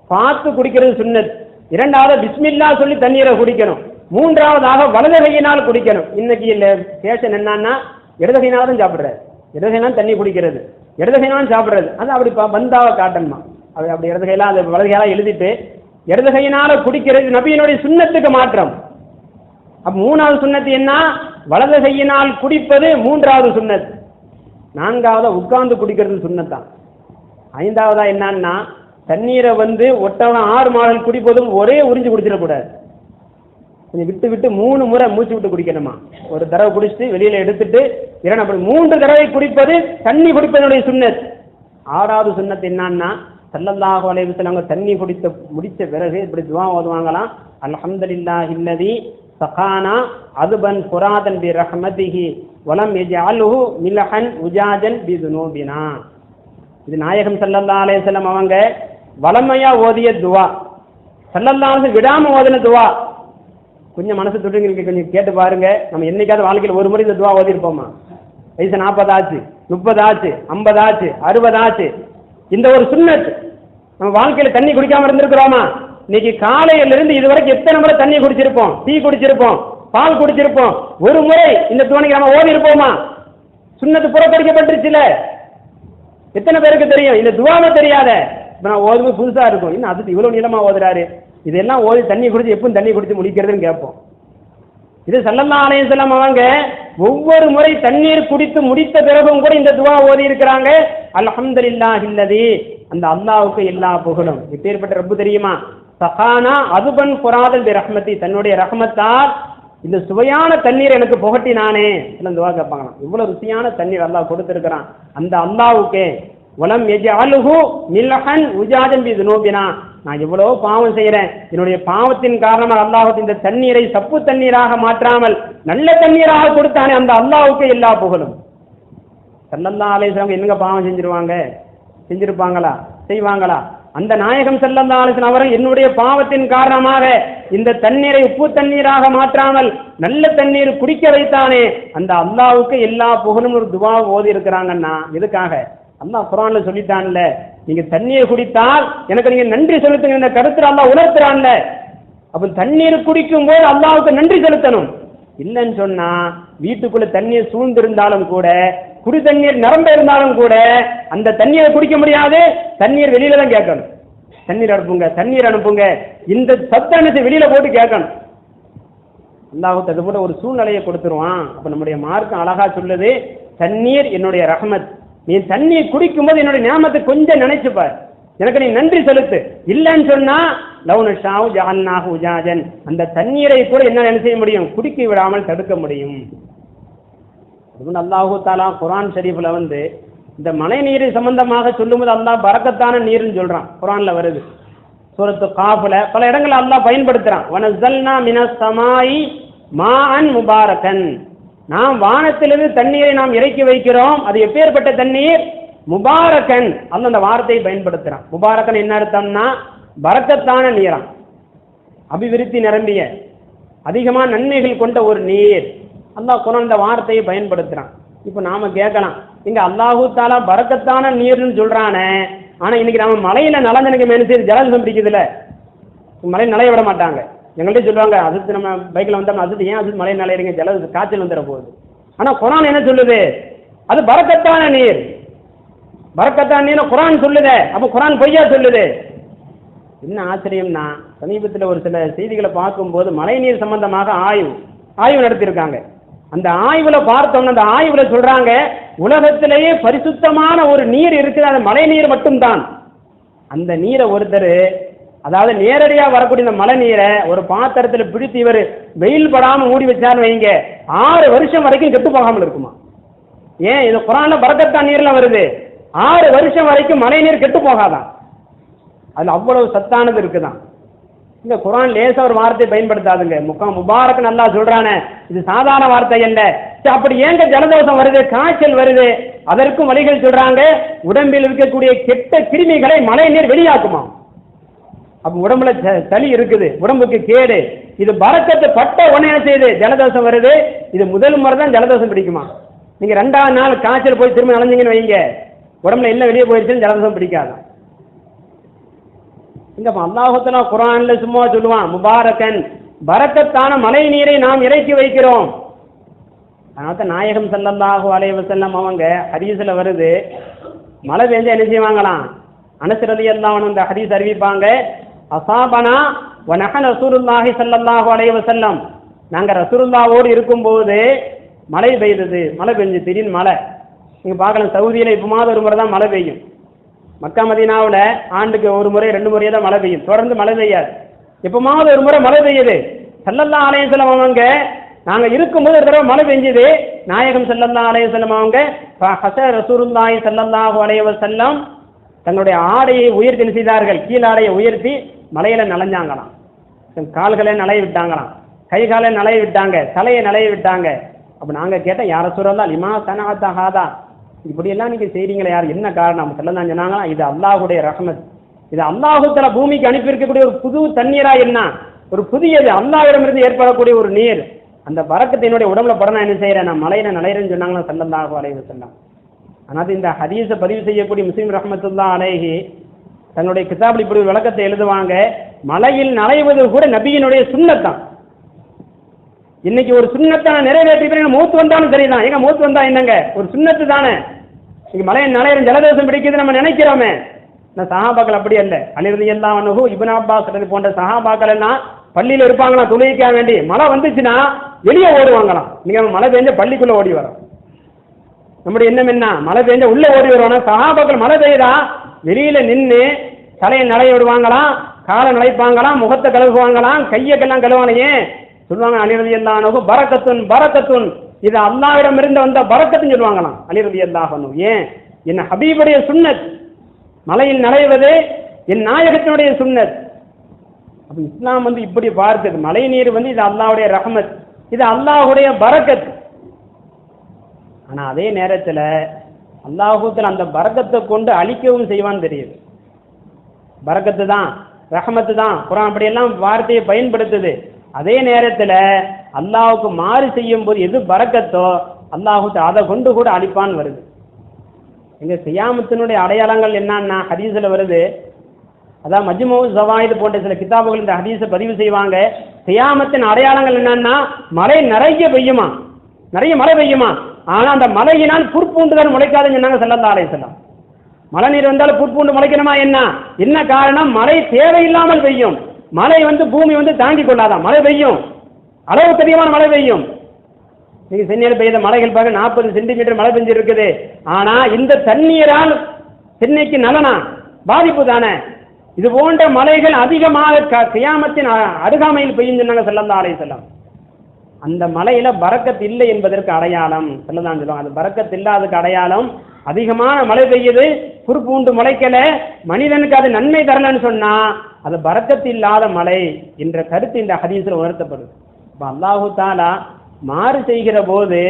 பார்த்து குடிக்கிறது சுன்னத். 2வது பிஸ்மில்லா சொல்லி தண்ணீரை குடிக்கணும். 3வதாக வலது கையினால் குடிக்கணும். இன்னைக்கு ஃபேஷன் என்னன்னா இடது கையினால தான் சாப்பிடுறது, இடது கையினால் தண்ணி குடிக்கிறது, இடது கையினாலும் சாப்பிடுறது. அது அப்படி பந்தாவை காட்டணுமா? அப்படி இடது கையில அது வலது கையால எழுதிட்டு இடது கையினால குடிக்கிறது நபியினுடைய சுன்னத்துக்கு மாற்றம். அப்ப 3வது சுன்னத்து என்ன? வலது கையினால் குடிப்பது 3வது சுன்னத். 4வதா உட்கார்ந்து குடிக்கிறது சுன்னத்தான். 5வதா என்னன்னா தண்ணீரை ஒட்டகம் 6 மாதம் குடிப்பதும் ஒரே உறிஞ்சு குடிச்சிடக்கூடாது. கொஞ்சம் விட்டு விட்டு 3 முறை மூச்சு விட்டு குடிக்கணுமா? ஒரு தடவை குடிச்சிட்டு வெளியில எடுத்துட்டு 3 தடவை குடிப்பது தண்ணி குடிப்பதனுடைய சுன்னத். 6வது சுன்னத் என்னன்னா ஸல்லல்லாஹு அலைஹி வஸல்லம் தண்ணி குடித்து முடிச்ச பிறகு இப்படி துஆ ஓதுவாங்களாம். அல்ஹம்துலில்லாஹில்லதி சகானா அதுபன் ஃபுராதன் பி ரஹ்மதிஹி வலம் யஜஅலுஹு மில்ஹன் உஜாஜன் பி துனூபினா. இது நாயகம் ஸல்லல்லாஹு அலைஹி வஸல்லம் அவங்க வலமையா ஓதிய துஆ, ஸல்லல்லாஹு அலைஹி விடாம ஓதின துஆ. கொஞ்சம் மனசு தொட்டு கொஞ்சம் கேட்டு பாருங்க. நம்ம என்னைக்காவது வாழ்க்கையில் ஒரு முறை இந்த துஆ ஓதிருப்போமா? வயசு 40 ஆச்சு, 30 ஆச்சு, 50 ஆச்சு, 60 ஆச்சு. இந்த ஒரு சுன்னத் நம்ம வாழ்க்கையில தண்ணி குடிக்காம இருந்திருக்கிறோமா? இன்னைக்கு காலையிலிருந்து இதுவரைக்கும் எத்தனை முறை தண்ணி குடிச்சிருப்போம், டீ குடிச்சிருப்போம், பால் குடிச்சிருப்போம். ஒரு முறை இந்த துணைக்கு நம்ம ஓதி இருப்போமா? சுன்னத்து புறக்கணிக்கப்பட்டுருச்சுல. எத்தனை பேருக்கு தெரியும்? இந்த துவாவே தெரியாத நான் ஓதும்போது புதுசா இருக்கும். இன்னும் அதுக்கு இவ்வளவு நீளமா ஓதுறாரு, இதெல்லாம் ஓதி தண்ணி குடிச்சு எப்பவும் தண்ணி குடிச்சு முடிக்கிறதுன்னு கேட்போம். இது ஸல்லல்லாஹு அலைஹி வஸல்லம் அவங்க ஒவ்வொரு முறை தண்ணீர் குடித்து முடித்த பிறகும் கூட இந்த துஆ ஓதி இருக்கிறாங்க. அல்ஹம்துலில்லாஹில்லதி அந்த அல்லாஹ்வுக்கு எல்லா புகழும். இப்பேற்பட்ட ரப்பு தெரியுமா? சகானா அதுபன் குராதல் பி ரஹ்மத்தி, தன்னுடைய ரஹ்மத்தால் இந்த சுவையான தண்ணீர் எனக்கு புகட்டினானே. துவா கேட்பாங்களாம். இவ்வளவு ருசியான தண்ணீர் அல்லாஹ் கொடுத்திருக்கிறான். அந்த அல்லாஹ்வுக்கே வலம் யஜ்அலுஹு மில்ஹன் உஜாஜன் பி துனூபினா, நான் எவ்வளவு பாவம் செய்யறேன், என்னுடைய பாவத்தின் காரணமாக அல்லாஹ் இந்த தண்ணீரை சப்பு தண்ணீராக மாற்றாமல் நல்ல தண்ணீராக கொடுத்தானே, அந்த அல்லாஹ்வுக்கு எல்லா புகழும். ஸல்லல்லாஹு அலைஹி வஸல்லம் என்னங்க பாவம் செஞ்சிருப்பாங்களா? செய்வாங்களா? அந்த நாயகம் ஸல்லல்லாஹு அலைஹி வஸல்லம் அவர்கள் என்னுடைய பாவத்தின் காரணமாக இந்த தண்ணீரை உப்பு தண்ணீராக மாற்றாமல் நல்ல தண்ணீர் குடிக்க வைத்தானே, அந்த அல்லாஹ்வுக்கு எல்லா புகழும் ஒரு துவா ஓதி இருக்கிறாங்கன்னா எதுக்காக? அல்லாஹ் குர்ஆன்ல சொல்லிட்டான்ல, நீங்க தண்ணீர் குடித்தால் எனக்கு நீங்க நன்றி செலுத்துங்க, இந்த கருத்துல அல்லாஹ் உணர்த்துறான்ல. அப்ப தண்ணீர் குடிக்கும் போது அல்லாஹ்வுக்கு நன்றி செலுத்தணும். இல்லைன்னு சொன்னா வீட்டுக்குள்ள தண்ணீர் சூழ்ந்திருந்தாலும் கூட, குடி தண்ணீர் நிரம்ப இருந்தாலும் கூட அந்த தண்ணீரை குடிக்க முடியாது. தண்ணீர் வெளியில தான் கேட்கணும். தண்ணீர் அனுப்புங்க இந்த சத்தனத்தை வெளியில போட்டு கேட்கணும். அல்லாஹ் அது போல ஒரு சூழ்நிலையை கொடுத்துருவான். அப்ப நம்முடைய மார்க்கம் அழகா சொல்லுது, தண்ணீர் என்னுடைய ரஹமத், நீ தண்ணீர் குடிக்கும் போது என்னுடைய நியாமத்தை கொஞ்சம் நினைச்சுப்பார், எனக்கு நீ நன்றி செலுத்து. இல்லைன்னு சொன்னா லவ்ன ஷாவு ஜஅல்நாஹு உஜாஜன், அந்த தண்ணீரை கூட என்ன செய்ய முடியும்? குடிக்க விடாமல் தடுக்க முடியும். அல்லாஹு தாலா குர்ஆன் ஷரீஃப்ல இந்த மழை நீர் சம்பந்தமாக சொல்லும்போது அல்லாஹ் பரக்கத்தான நீர்னு சொல்றான். குர்ஆன்ல வருது. சூரத்து காஃப்ல பல இடங்கள்ல அல்லாஹ் பயன்படுத்துறான். வனஸல்னா மினஸ் ஸமாஇ மாஅன் முபாரக்கன், நாம் வானத்திலிருந்து தண்ணீரை நாம் இறக்கி வைக்கிறோம். அது எப்பேற்பட்ட தண்ணீர்? முபாரக்கன். அல்லாஹ் அந்த வார்த்தையை பயன்படுத்துறான். முபாரக்கன் என்ன அர்த்தம்னா பரக்கத்தான நீராம், அபிவிருத்தி நிரம்பிய அதிகமான நன்மைகள் கொண்ட ஒரு நீர். அல்லாஹ் குர்ஆன் இந்த வார்த்தையை பயன்படுத்துறான். இப்போ நாம கேட்கலாம், இங்க அல்லாஹு தாலா பரக்கத்தான நீர்னு சொல்றானே, ஆனா இன்னைக்கு நாம மலையில நலஞ்சனுக்கு மேலே ஜலதம் பிடிக்குதுல, மலையை நலைய விட மாட்டாங்க. எங்கள்கிட்ட சொல்லுவாங்க, அது நம்ம பைக்ல வந்தோம், அது ஏன் அது மலையை நலையிறீங்க, ஜலது காய்ச்சல் வந்துட போகுது. ஆனா குர்ஆன் என்ன சொல்லுது? அது பரக்கத்தான நீர். பரக்கத்தான நீர் குர்ஆன் சொல்லுதே, அப்ப குர்ஆன் பொய்யா சொல்லுது? என்ன ஆச்சரியம்னா, சமீபத்தில் ஒரு சில செய்திகளை பார்க்கும்போது மழை நீர் சம்பந்தமாக ஆய்வு நடத்தியிருக்காங்க. அந்த ஆய்வுல பார்த்தோம்னா, அந்த ஆய்வுல சொல்றாங்க, உலகத்திலேயே பரிசுத்தமான ஒரு நீர் இருக்குது, அது மழை நீர் மட்டும்தான். அந்த நீரை ஒருத்தர், அதாவது நேரடியா வரக்கூடிய இந்த மழை நீரை ஒரு பாத்திரத்துல பிடித்து இவர் வெயில் படாம மூடி வச்சாரு வைங்க, 6 வருஷம் வரைக்கும் கெட்டு போகாமல் இருக்குமா. ஏன்? இது குர்ஆன்ல பரக்கத்தான் நீர்ல வருது. 6 வருஷம் வரைக்கும் மழை நீர் கெட்டு போகாதான். அதுல அவ்வளவு சத்தானது இருக்குதான். இந்த குர்ஆன் லேசா ஒரு வார்த்தை பயன்படுத்தாதுங்க. முபாரக் நல்லா சொல்றானே, இது சாதாரண வார்த்தை அல்ல. அப்படி ஏங்க ஜலதோஷம் வருது, காய்ச்சல் வருது? அதற்கும் வழிகள் சொல்றாங்க. உடம்பில் இருக்கக்கூடிய கெட்ட கிருமிகளை மழை நீர் வெளியாக்குமா. அப்ப உடம்புல சளி இருக்குது, உடம்புக்கு கேடு. இது பரக்கத்து பட்ட உடனே செய்யுது, ஜலதோஷம் வருது. இது முதல் முறை தான் ஜலதோஷம் பிடிக்குமா. நீங்க 2வது நாள் காய்ச்சல் போய் திரும்ப அலைஞ்சிங்கன்னு வைங்க, உடம்புல எல்லாம் வெளியே போயிருச்சுன்னு ஜலதோஷம் பிடிக்காதான். இந்த அல்லாஹ் தஆலா குர்ஆன்ல சும்மா சொல்லுவான், முபாரக்கன், பரக்கத்தான மழை நீரை நாம் இறக்கி வைக்கிறோம். அதனால நாயகம் ஸல்லல்லாஹு அலைஹி வஸல்லம் அவங்க ஹதீஸ்ல வருது, மழை பெஞ்சா என்ன செய்வாங்களாம்? அனஸ் ரலியல்லாஹு அன்ஹு இந்த ஹதீஸ் அறிவிப்பாங்க, அஸாபனா வ நஹன ரசூலுல்லாஹி ஸல்லல்லாஹு அலைஹி வஸல்லம், நாங்க ரசூலுல்லாஹோடு இருக்கும்போது மழை பெய்தது. மழை பெஞ்சு திடீர்னு மழை. நீங்க பார்க்கலாம், சவுதியில இப்பமாவது ஒரு முறை தான் மழை பெய்யும். மக்கா மதீனாவுல ஆண்டுக்கு ஒரு முறை 2 முறையே தான் மழை பெய்யும், தொடர்ந்து மழை பெய்யாது. எப்பமாவது ஒரு முறை மழை பெய்யுது. ஸல்லல்லாஹு அலைஹி வஸல்லம் அவங்க நாங்க இருக்கும்போது ஒரு தடவை மழை பெஞ்சது. நாயகம் ஸல்லல்லாஹு அலைஹி வஸல்லம் அவங்க ரசூலுல்லாஹி ஸல்லல்லாஹு அலைஹி வஸல்லம் தங்களுடைய ஆடையை உயர்த்தி செய்தார்கள், கீழாடையை உயர்த்தி மலையில நனைஞ்சாங்களாம். கால்களை நலைய விட்டாங்களாம், கை காலை நலைய விட்டாங்க, தலையை நலைய விட்டாங்க. அப்ப நாங்க கேட்டோம், யார சூழல்லாம் லிமா சனஅத ஹாதா, இப்படி எல்லாம் நீங்க செய்றீங்களா, யார் என்ன காரணம்? ஸல்லல்லாஹு சொன்னாங்களா, இது அல்லாஹ்வுடைய ரஹ்மத், இது அல்லாஹ் தஆலா பூமிக்கு அனுப்பி இருக்கக்கூடிய ஒரு புது தண்ணீரா, என்ன ஒரு புதியது அல்லாஹ்விடமிருந்து ஏற்படக்கூடிய ஒரு நீர். அந்த பரக்கத்தினுடைய உடம்புல படனா என்ன செய்யறேன், நான் மலையில நலையிறேன்னு சொன்னாங்களா ஸல்லல்லாஹு அலைஹி வஸல்லம். ஆனால் இந்த ஹதீஸை பதிவு செய்யக்கூடிய முஸ்லிம் ரஹ்மத்துல்லாஹி அலைஹி தன்னுடைய கிதாபில் இப்படி ஒரு விளக்கத்தை எழுதுவாங்க, மலையில் நலைவது கூட நபியினுடைய சுன்னத்தான். இன்னைக்கு ஒரு சுன்னத்தை நிறைவேற்றி மூத்து வந்தாலும் சரிதான். எங்க மூத்து வந்தா என்னங்க, ஒரு சுன்னத்து தானே. இன்னைக்கு மலையை நலையிற ஜலதோஷம் பிடிக்குது நம்ம நினைக்கிறோமே. இந்த சஹாபாக்கள் அப்படி அல்ல. அலி ரலியல்லாஹு அன்ஹு, இப்னு அப்பாஸ் போன்ற சஹாபாக்கள் எல்லாம் பள்ளியில இருப்பாங்களாம், துளைக்க வேண்டி. மழை வந்துச்சுன்னா வெளியே ஓடுவாங்களாம். நீங்க மழை பெஞ்ச பள்ளிக்குள்ள ஓடி வரோம். நம்முடைய எண்ணம் என்ன, மழை பெஞ்ச உள்ள ஓடி வருவானா? சஹாபாக்கள் மழை பெய்யுதா வெளியில நின்று தலையை நடைய விடுவாங்களாம், காலை நடைப்பாங்களாம், முகத்தை கழுவுவாங்களாம், கையெல்லாம் கழுவானையே சொல்லுவாங்க. அலி ரலியல்லாஹு அன்ஹு பரக்கத்துன் பரக்கத்துன், இது அல்லாஹ்விடம் இருந்து வந்த பரக்கத்துன்னு சொல்லுவாங்களாம் அலி ரலியல்லாஹு அன்ஹு. ஏன்? என் ஹபீபுடைய சுன்னத், மலையில் நடைவது என் நாயகத்தினுடைய சுன்னத். அப்ப இஸ்லாம் இப்படி பார்க்குது, மழை நீர் இது அல்லாஹ்வுடைய ரஹ்மத், இது அல்லாஹ்வுடைய பரக்கத். ஆனா அதே நேரத்தில் அல்லாஹூத்தில் அந்த பரக்கத்தை கொண்டு அழிக்கவும் செய்வான்னு தெரியுது. பரக்கத்து தான், ரஹமத்து தான், குர்ஆன் அப்படியெல்லாம் வார்த்தையை பயன்படுத்துது. அதே நேரத்தில் அல்லாஹுக்கு மாறு செய்யும் போது எது பரக்கத்தோ அல்லாஹு அதை கொண்டு கூட அழிப்பான்னு வருது. எங்க கியாமத்தினுடைய அடையாளங்கள் என்னன்னா ஹதீஸில் வருது. அதான் மஜ்மூ ஸவாயித் போன்ற சில கிதாபுகள் இந்த ஹதீஸை பதிவு செய்வாங்க. கியாமத்தின் அடையாளங்கள் என்னன்னா மழை நிறைய பெய்யுமா, நிறைய மழை பெய்யுமா, ஆனா அந்த மழையினால் புற்பூண்டுதான் முளைக்காதுன்னு சொன்னாங்க ஸல்லல்லாஹு அலைஹி வஸல்லம். மழை நீர் வந்தாலும் புற்பூண்டு முளைக்கணுமா? என்ன காரணம்? மழை தேவையில்லாமல் பெய்யும். மழை பூமி தாங்கி கொள்ளாதான், மழை பெய்யும், அளவுக்கு அதிகமான மழை பெய்யும். நீங்க சென்னையில் பெய்த மழைகள் பார்க்க 40 சென்டிமீட்டர் மழை பெஞ்சு இருக்குது. ஆனா இந்த தண்ணீரால் சென்னைக்கு நலனா, பாதிப்பு தானே. இது போன்ற மழைகள் அதிகமாக கியாமத்தின் அருகாமையில் பெய்யும் சொன்னாங்க ஸல்லல்லாஹு அலைஹி வஸல்லம். அந்த மலையில பரக்கத் இல்லை என்பதற்கு அடையாளம் சொல்லதான் சொல்லுவாங்க. அது பரக்கத் இல்லாததுக்கு அடையாளம். அதிகமான மழை பெய்யுது, புற்பூண்டு முளைக்கல, மனிதனுக்கு அது நன்மை தரலன்னு சொன்னா அது பரக்கத் இல்லாத மழை என்ற கருத்து இந்த ஹதீஸில் உணர்த்தப்படுது. இப்போ அல்லாஹு தாலா மாறு செய்கிற போது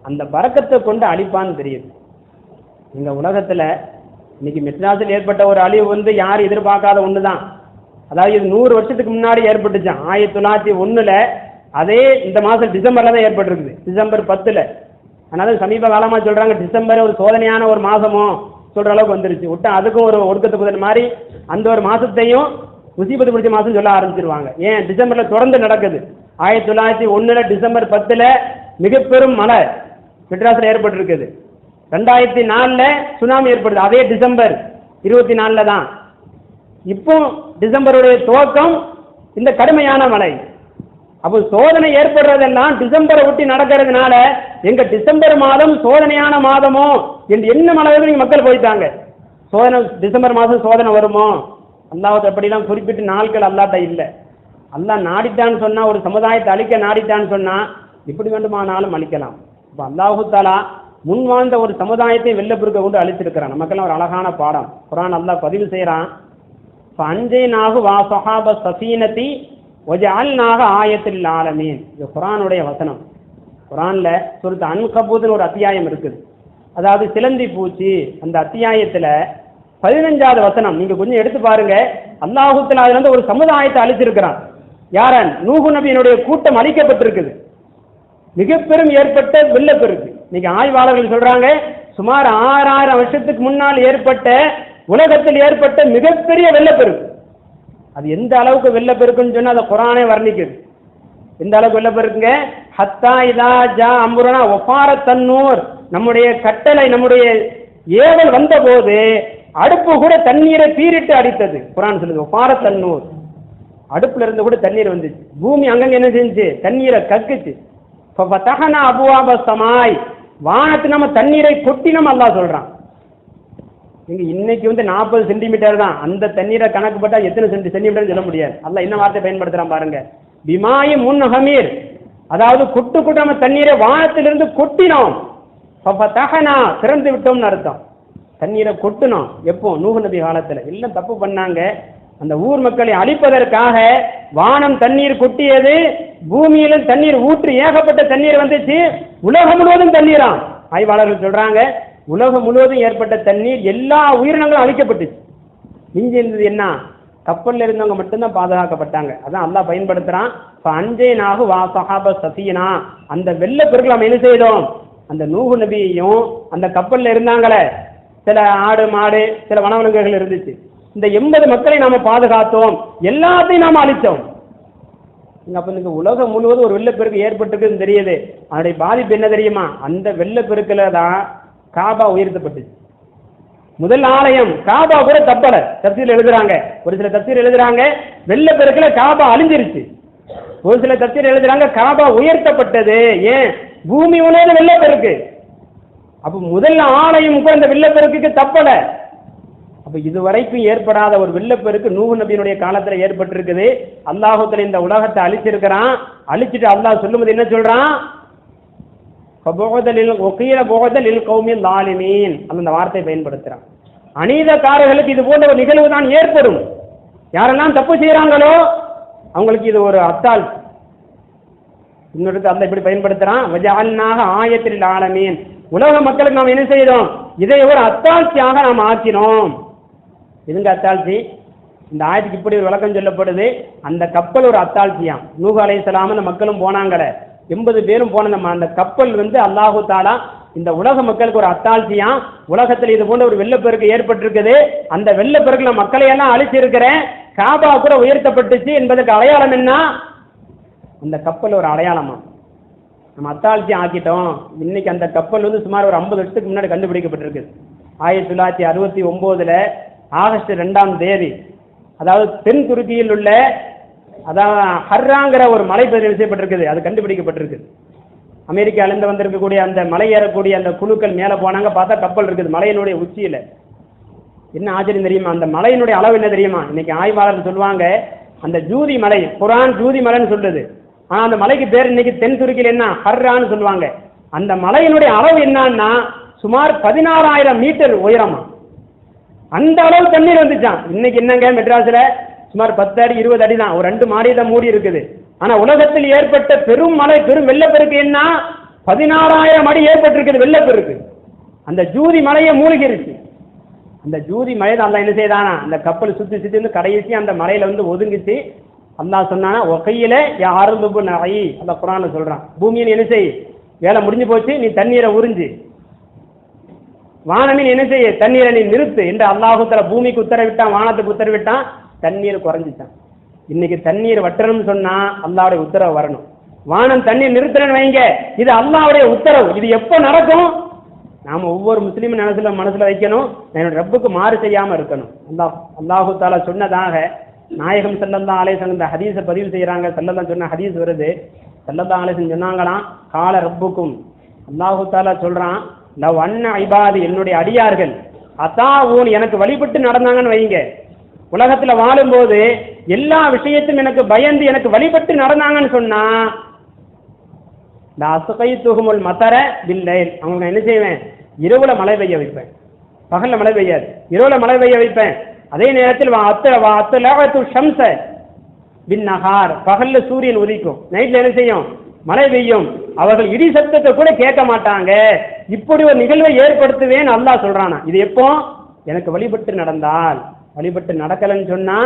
அந்த பரக்கத்தை கொண்டு அழிப்பான்னு தெரியுது. இந்த உலகத்துல இன்னைக்கு மெட்ராஸில் ஏற்பட்ட ஒரு அழிவு யாரும் எதிர்பார்க்காத ஒண்ணுதான். அதாவது இது 100 வருஷத்துக்கு முன்னாடி ஏற்பட்டுச்சான். 1901 அதே இந்த மாதம் டிசம்பர்ல தான் ஏற்பட்டிருக்குது, டிசம்பர் 10. அதனால சமீப காலமா சொல்றாங்க டிசம்பர் ஒரு சோதனையான ஒரு மாசமோ சொல்ற அளவுக்கு வந்துருச்சு. விட்டா அதுக்கும் ஒரு ஒடுக்கத்து புதல் மாதிரி அந்த ஒரு மாசத்தையும் முசீபத்து பிடிச்ச மாசம் சொல்ல ஆரம்பிச்சிருவாங்க. ஏன்? டிசம்பர்ல தொடர்ந்து நடக்குது. 1901 டிசம்பர் 10 மிக பெரும் மழை மெட்ராஸ்ல ஏற்பட்டிருக்குது. 2004 சுனாமி ஏற்படுது, அதே டிசம்பர் 24 தான். இப்போ டிசம்பருடைய துவக்கம் இந்த கடுமையான மழை. அப்போ சோதனை ஏற்படுறதெல்லாம் டிசம்பரை ஒட்டி நடக்கிறதுனால எங்க டிசம்பர் மாதம் சோதனையான மாதமோ என்று என்ன அளவுக்கு நீங்க மக்கள் போயிட்டாங்க. சோதனை டிசம்பர் மாதம் சோதனை வருமோ? அல்லாஹ் அப்படிலாம் குறிப்பிட்டு நாட்கள் அல்லாட்ட இல்லை. அல்லாஹ் நாடிட்டான்னு சொன்னா, ஒரு சமுதாயத்தை அழிக்க நாடிட்டான்னு சொன்னா இப்படி வேண்டுமானாலும் அழிக்கலாம். இப்போ அல்லாஹு தாலா முன் வாழ்ந்த ஒரு சமுதாயத்தை வெள்ளப்பெருக்க கொண்டு அழிச்சிருக்கிறான். நமக்கெல்லாம் ஒரு அழகான பாடம் குர்ஆன் அல்லாஹ் பதிவு செய்யறான். அஞ்சேனாகு வா ஸஹாப ஸஃபீனதி வஜஅல்நாஹ ஆயத்தில் ஆலமீன். இது குர்ஆனுடைய வசனம். குர்ஆன்ல சூரத் அன்கபூத்னு ஒரு அத்தியாயம் இருக்குது, அதாவது சிலந்தி பூச்சி. அந்த அத்தியாயத்துல 15வது வசனம் நீங்க கொஞ்சம் எடுத்து பாருங்க. அல்லாஹ் தஆலா அதுல ஒரு சமுதாயத்தை அழிச்சிருக்கிறான். யாரன்? நூஹ் நபியினுடைய கூட்டம் அழிக்கப்பட்டிருக்குது. மிக பெரும் ஏற்பட்ட வெள்ளப்பெருக்கு. இன்னைக்கு ஆய்வாளர்கள் சொல்றாங்க சுமார் 6000 வருஷத்துக்கு முன்னால் ஏற்பட்ட உலகத்தில் ஏற்பட்ட மிகப்பெரிய வெள்ளப்பெருக்கு. அது எந்த அளவுக்கு வெள்ளப்பெருக்குன்னு சொன்னா அதை குர்ஆனே வர்ணிக்குது. எந்த அளவுக்கு வெள்ளப்பெருக்குங்க? ஹத்தா இதா ஜா அம்ருனா வஃபாரத் தன்னூர், நம்முடைய கட்டளை நம்முடைய ஏவல் வந்த போது அடுப்பு கூட தண்ணீரை பீரிட்டு அடித்தது. குர்ஆன் சொல்லுது வஃபாரத் தன்னூர், அடுப்புல இருந்து கூட தண்ணீர் வந்துச்சு. பூமி அங்கங்க என்ன செஞ்சு? தண்ணீரை கக்குச்சு. ஃபதஹனா அபுவாப ஸமாய், வானத்து நம்ம தண்ணீரை கொட்டினோம் அல்லாஹ் சொல்றான். நீங்க இன்னைக்கு 40 சென்டிமீட்டர் தான், அந்த தண்ணீரை கணக்கு பட்டா எத்தனை சென்டிமீட்டர் சொல்ல முடியாது. அல்லாஹ் என்ன வார்த்தை பயன்படுத்துறான் பாருங்க, பிமாயி முன்ஹமீர், அதாவது கொட்டு கொட்டு நம்ம தண்ணீரை வானத்திலிருந்து கொட்டினோம். ஃபதஹனா, திறந்து விட்டோம்னு அர்த்தம். தண்ணீரை கொட்டினோம். எப்போ? நூஹ் நபி காலத்துல. எல்லாம் தப்பு பண்ணாங்க. அந்த ஊர் மக்களை அழிப்பதற்காக வானம் தண்ணீர் கொட்டியது, பூமியிலும் தண்ணீர் ஊற்று ஏகப்பட்ட தண்ணீர் வந்துச்சு. உலகம் முழுவதும் தண்ணீராம். ஆய்வாளர்கள் சொல்றாங்க உலகம் முழுவதும் ஏற்பட்ட தண்ணீர் எல்லா உயிரினங்களும் அழிக்கப்பட்டுச்சு. மிஞ்சி இருந்தது என்ன? கப்பல்ல இருந்தவங்க மட்டும்தான் பாதுகாக்கப்பட்டாங்க. அதான் அல்லாஹ் பயன்படுத்துறான். அஞ்சேனாகு வா ஸஹாப ஸஃபீனா, அந்த வெள்ளப்பெருக்கில் நம்ம என்ன செய்தோம்? அந்த நூஹ் நபியையும் அந்த கப்பல்ல இருந்தாங்களே சில ஆடு மாடு சில வனவிலங்குகள் இருந்துச்சு, இந்த 80 மக்களை நாம பாதுகாத்தோம், எல்லாத்தையும் நாம அழித்தோம். அப்ப இந்த உலகம் முழுவதும் ஒரு வெள்ளப்பெருக்கு ஏற்பட்டிருக்குன்னு தெரியுது. அதனுடைய பாதிப்பு என்ன தெரியுமா? அந்த வெள்ளப்பெருக்கில தான் காபா உயர்த்தப்பட்டுச்சு. முதல் ஆலயம் காபா கூட தப்பல. தப்சீர் எழுதுறாங்க, ஒரு சில தப்சீர் எழுதுறாங்க வெள்ளப்பெருக்கில காபா அழிஞ்சிருச்சு, ஒரு சில தப்சீர் எழுதுறாங்க காபா உயர்த்தப்பட்டது. ஏன்? பூமி முழுவதும் வெள்ளப்பெருக்கு. அப்ப முதல் ஆலயம் கூட அந்த வெள்ளப்பெருக்குக்கு தப்பல. அப்ப இதுவரைக்கும் ஏற்படாத ஒரு வெள்ளப்பெருக்கு நூஹ் நபியினுடைய காலத்துல ஏற்பட்டிருக்குது. அல்லாஹுத்தஆலா இந்த உலகத்தை அழிச்சிருக்கிறான். அழிச்சிட்டு அல்லாஹ் சொல்லும்போது என்ன சொல்றான்? அந்த வார்த்தை பயன்படுத்துறான். அநீதக்காரர்களுக்கு இது போன்ற ஒரு நிகழ்வு தான் ஏற்படும். யாரெல்லாம் தப்பு செய்யறாங்களோ அவங்களுக்கு இது ஒரு அத்தால். இன்னொரு அல்ல இப்படி பயன்படுத்துறான், வஜஅல்நாஹ ஆயத்தில் ஆலமீன், உலக மக்களுக்கு நாம் என்ன செய்தோம்? இதை ஒரு அத்தாட்சியாக நாம் ஆக்கினோம். இதுங்க அத்தாட்சி. இந்த ஆயத்துக்கு இப்படி ஒரு விளக்கம் சொல்லப்படுது. அந்த கப்பல் ஒரு அத்தாட்சியாம். நூஹ் அலைஹிஸ்ஸலாம் அந்த மக்களும் போனாங்களே, 80 பேரும் போன அந்த கப்பல் அல்லாஹு தஆலா இந்த உலக மக்களுக்கு ஒரு அத்தாட்சியாம். உலகத்தில் இது போன்ற ஒரு வெள்ளப்பெருக்கு ஏற்பட்டிருக்குது. அந்த வெள்ளப்பெருக்குல மக்களை எல்லாம் அழிச்சிருக்கிறேன், காபா கூட உயர்த்தப்பட்டுச்சு என்பதற்கு அடையாளம் என்ன? அந்த கப்பல் ஒரு அடையாளமா நம்ம அத்தாட்சி ஆக்கிட்டோம். இன்னைக்கு அந்த கப்பல் சுமார் ஒரு 50 வருஷத்துக்கு முன்னாடி கண்டுபிடிக்கப்பட்டிருக்கு. 1969 ஆகஸ்ட் 2ஆம் தேதி, அதாவது தென் துருக்கியில் உள்ள அதாவது ஹர்ராங்கிற ஒரு மலை பகுதியில் செய்யப்பட்டிருக்குது. அது கண்டுபிடிக்கப்பட்டிருக்கு. அமெரிக்காவிலிருந்து வந்திருக்கக்கூடிய அந்த மலை ஏறக்கூடிய அந்த குழுக்கள் மேலே போனாங்க, பார்த்தா கப்பல் இருக்குது மலையினுடைய உச்சியில. என்ன ஆச்சரியம் தெரியுமா? அந்த மலையினுடைய அளவு என்ன தெரியுமா? இன்னைக்கு ஆய்வாளர்கள் சொல்லுவாங்க, அந்த ஜூதி மலை, குரான் ஜூதி மலைன்னு சொல்லுது. ஆனா அந்த மலைக்கு பேர் இன்னைக்கு தென் துருக்கியில் என்ன ஹர்ரான்னு சொல்லுவாங்க. அந்த மலையினுடைய அளவு என்னன்னா சுமார் 16,000 மீட்டர் உயரமா. அந்த அளவு தண்ணீர் வந்துச்சான். இன்னைக்கு என்னங்க மெட்ராஸ்ல சுமார் 10 அடி 20 அடி தான், ஒரு 2 மாடி தான் மூடி இருக்குது. ஆனா உலகத்தில் ஏற்பட்ட பெரும் மழை, பெரும் வெள்ளப்பெருக்கு என்ன 16,000 அடி ஏற்பட்டிருக்குது வெள்ளப்பெருக்கு. அந்த ஜூதி மலையை மூழ்கிருச்சு. அந்த ஜூதி மலை தான் அல்லா என்ன செய்தானா, அந்த கப்பல் சுத்தி சுத்தி கடைசி அந்த மலையில ஒதுங்கிச்சு. அல்லாஹ் சொன்னானா ஒகையில யாருந்துபு நகை, அந்த குரான்ல சொல்றான், பூமியை என்ன செய், வேலை முடிஞ்சு போச்சு, நீ தண்ணீரை உறிஞ்சு. வானமின் என்ன செய்ய, தண்ணீரை நீ நிறுத்து என்று அல்லாஹு தஆலா பூமிக்கு உத்தரவிட்டான், வானத்துக்கு உத்தரவிட்டான். தண்ணீர் குறைஞ்சிட்டான். இன்னைக்கு தண்ணீர் வற்றணும்னு சொன்னா அல்லாஹ்வுடைய உத்தரவு வரணும். வானம் தண்ணீர் நிறுத்தணும்னு வைங்க, இது அல்லாஹ்வுடைய உத்தரவு. இது எப்போ நடக்கும்? நாம ஒவ்வொரு முஸ்லீமும் மனசுல வைக்கணும், என்னோட ரப்புக்கு மாறு செய்யாம இருக்கணும். அல்லாஹு தஆலா சொன்னதாக நாயகம் ஸல்லல்லாஹு அலைஹி வஸல்லம் இந்த ஹதீஸை பதிவு செய்யறாங்க. ஸல்லல்லாஹு சொன்ன ஹதீஸ் வருது. ஸல்லல்லாஹு அலைஹி வஸல்லம் சொன்னாங்களாம், கால ரப்புக்கும், அல்லாஹு தஆலா சொல்றான், லவ் அன்ன இபாதி, என்னுடைய அடியார்கள், அத்தாவூன், எனக்கு வழிபட்டு நடந்தாங்கன்னு வைங்க. உலகத்துல வாழும்போது எல்லா விஷயத்தையும் எனக்கு பயந்து எனக்கு வழிபட்டு நடந்தாங்கன்னு சொன்னா, அஸ்கைத்துஹுமுல் மதர பில்லைல், அவங்க என்ன செய்வேன், இரவுல மழை பெய்ய வைப்பேன். பகல்ல மழை பெய்யாது, இரவுல மழை பெய்ய வைப்பேன். அதே நேரத்தில் ஷம்ஸ பின் நஹார், பகல்ல சூரியன் உதிக்கும், நைட்ல என்ன செய்யும், மழை பெய்யும். அவர்கள் இடி சத்தத்தை கூட கேட்க மாட்டாங்க. இப்படி ஒரு நிகழ்வை ஏற்படுத்துவேன் அல்லாஹ் சொல்றானா. இது எப்போ? எனக்கு வழிபட்டு நடந்தால். வழிபட்டு நடக்கலன்னு சொன்னா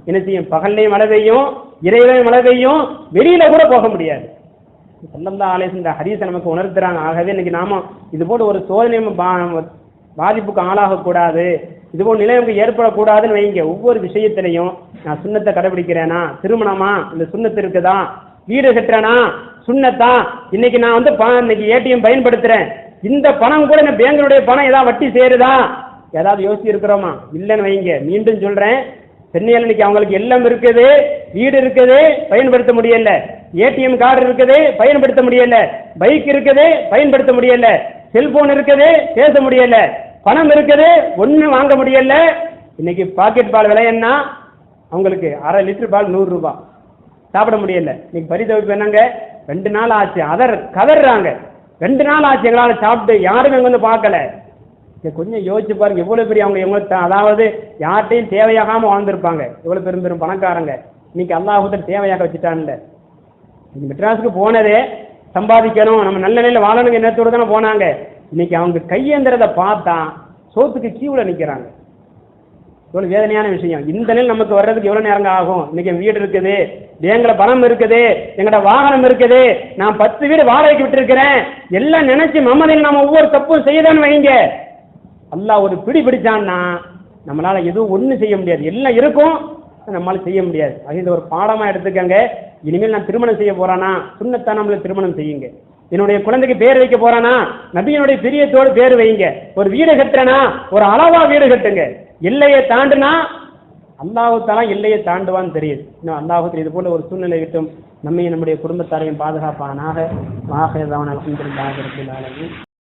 என்ன செய்யும், பகல்லையும் மழை பெய்யும், இரவிலையும் மழை பெய்யும், வெளியில கூட போக முடியாது. ஸல்லல்லாஹு அலைஹி வஸல்லம் ஹதீஸை நமக்கு உணர்த்துறாங்க. ஆகவே இன்னைக்கு நாம இது போல ஒரு சோதனை பாதிப்புக்கு ஆளாகக்கூடாது, இது போல் நிலை நமக்கு ஏற்படக்கூடாதுன்னு வைங்க. ஒவ்வொரு விஷயத்திலையும் நான் சுண்ணத்தை கடைபிடிக்கிறேனா, திருமணமா இந்த சுண்ணத்து இருக்குதா, வீடு கட்டுறேனா சுண்ணத்தா, இன்னைக்கு நான் இன்னைக்கு ஏடிஎம் பயன்படுத்துறேன், இந்த பணம் கூட இந்த பேங்களுடைய பணம் ஏதாவது வட்டி சேருதா, ஏதாவது யோசிச்சு இருக்கிறோமா? இல்லைன்னு வைங்க. மீண்டும் சொல்றேன், சென்னையில் இன்னைக்கு அவங்களுக்கு எல்லாம் இருக்குது, வீடு இருக்குது, பயன்படுத்த முடியல, ஏடிஎம் கார்டு இருக்குது, பயன்படுத்த முடியல, பைக் இருக்குது, பயன்படுத்த முடியல, செல்போன் இருக்குது, பேச முடியல, பணம் இருக்குது, ஒன்னும் வாங்க முடியல. இன்னைக்கு பாக்கெட் பால் விலை என்ன, அவங்களுக்கு அரை லிட்டர் பால் 100 ரூபாய், சாப்பிட முடியல. இன்னைக்கு பரிதவிப்பு என்னங்க, 2 நாள் ஆச்சு, கதறாங்க, 2 நாள் ஆச்சு எங்களால் சாப்பிட்டு, யாரும் எங்க பார்க்கல. கொஞ்சம் யோசிச்சு பாருங்க, எவ்வளவு பெரிய அவங்க அதாவது யார்கிட்டையும் தேவையாகாம வாழ்ந்திருப்பாங்க, எவ்வளவு பெரும் பெரும் பணக்காரங்க. இன்னைக்கு அல்லாஹ் தேவையாக வச்சுட்டான்ல. மெட்ராஸுக்கு போனதே சம்பாதிக்கணும், நம்ம நல்ல நிலையில வாழணுங்க எண்ணத்தோடு தானே போனாங்க. இன்னைக்கு அவங்க கையேந்திரதை பார்த்தா சோத்துக்கு கீவுல நிக்கிறாங்க. எவ்வளவு வேதனையான விஷயம். இந்த நிலையில் நமக்கு வர்றதுக்கு எவ்வளவு நேரம் ஆகும்? இன்னைக்கு வீடு இருக்குது, பேங்க்ல பணம் இருக்குது, எங்கட வாகனம் இருக்குது, நான் 10 வீடு வாடகைக்கு விட்டு இருக்கிறேன், எல்லாம் நினைச்சு மமதில் நம்ம ஒவ்வொரு தப்பும் செய்யதான்னு வைங்க. அல்லாஹ் ஒரு பிடி பிடிச்சான்னா நம்மளால எதுவும் ஒண்ணு செய்ய முடியாது. எல்லாம் இருக்கும், நம்மளால செய்ய முடியாது. அது இந்த ஒரு பாடமா எடுத்துக்கங்க. இனிமேல் நான் திருமணம் செய்ய போறானா, சுன்னத்தான நம்மள திருமணம் செய்யுங்க. என்னுடைய குழந்தைக்கு பேர் வைக்க போறானா, நபியினுடைய பிரியத்தோடு பேர் வைங்க. ஒரு வீடு கட்டுறனா, ஒரு அளவா வீடு கட்டுங்க. எல்லையை தாண்டுனா அல்லாஹ் தஆலா எல்லையை தாண்டுவான்னு தெரியுது. இன்னும் அல்லாஹ் இது போல ஒரு சூழ்நிலை விட்டும் நம்மையும் நம்முடைய குடும்பத்தாரையும் பாதுகாப்பானாக.